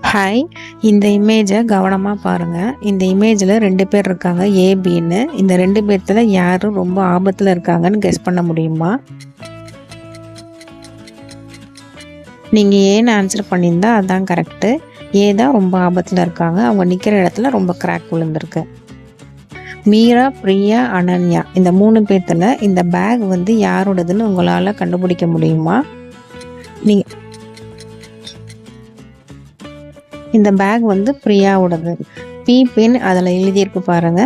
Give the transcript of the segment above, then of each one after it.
Hi, இந்த இமேஜை கவனமாக பாருங்கள். இந்த இமேஜில் 2 பேர் இருக்காங்க, ஏபின்னு. இந்த 2 பேர்த்துல யார் ரொம்ப ஆபத்தில் இருக்காங்கன்னு கெஸ் பண்ண முடியுமா? நீங்கள் ஏன்னு ஆன்சர் பண்ணியிருந்தா அதுதான் கரெக்டு. ஏ தான் ரொம்ப ஆபத்தில் இருக்காங்க. அவங்க நிற்கிற இடத்துல ரொம்ப கிராக் விழுந்திருக்கு. மீரா, பிரியா, அனன்யா இந்த 3 பேர்த்துல இந்த பேக் வந்து யாரோடதுன்னு உங்களால் கண்டுபிடிக்க முடியுமா? நீங்கள் இந்த பேக் வந்து பிரியாவோடது. பின் அதில் எழுதியிருக்கு பாருங்க.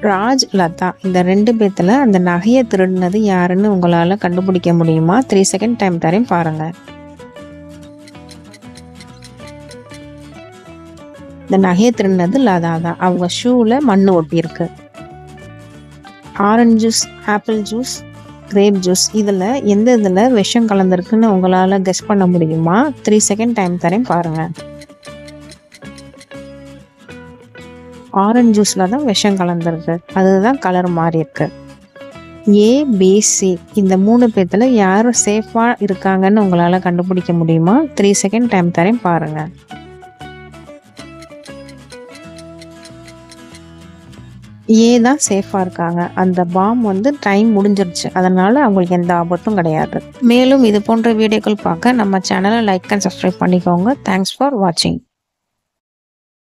ராஜ், லதா இந்த 2 பேர்த்துல அந்த நகையை திருடினது யாருன்னு உங்களால் கண்டுபிடிக்க முடியுமா? 3 செகண்ட் டைம் தரேன் பாருங்க. இந்த நகையை திருடினது லதா தான். அவங்க ஷூவில் மண் ஒட்டியிருக்கு. Orange juice, apple juice, grape juice இதில் எந்த இதில் விஷம் கலந்துருக்குன்னு உங்களால் கெஸ் பண்ண முடியுமா? 3 செகண்ட் டைம் தரேன் பாருங்கள். ஆரஞ்சு ஜூஸில் தான் விஷம் கலந்துருக்கு. அதுதான் கலர் மாறி இருக்கு. ஏபிசி இந்த 3 பேர்த்துல யார் சேஃபாக இருக்காங்கன்னு உங்களால் கண்டுபிடிக்க முடியுமா? 3 செகண்ட் டைம் தரேன் பாருங்க. ஏ தான் சேஃபாக இருக்காங்க. அந்த பாம் வந்து டைம் முடிஞ்சிருச்சு, அதனால அவங்களுக்கு எந்த ஆபத்தும் கிடையாது. மேலும் இது போன்ற வீடியோக்கள் பார்க்க நம்ம சேனலை லைக் அண்ட் சப்ஸ்கிரைப் பண்ணிக்கோங்க. தேங்க்ஸ் ஃபார் வாட்சிங்.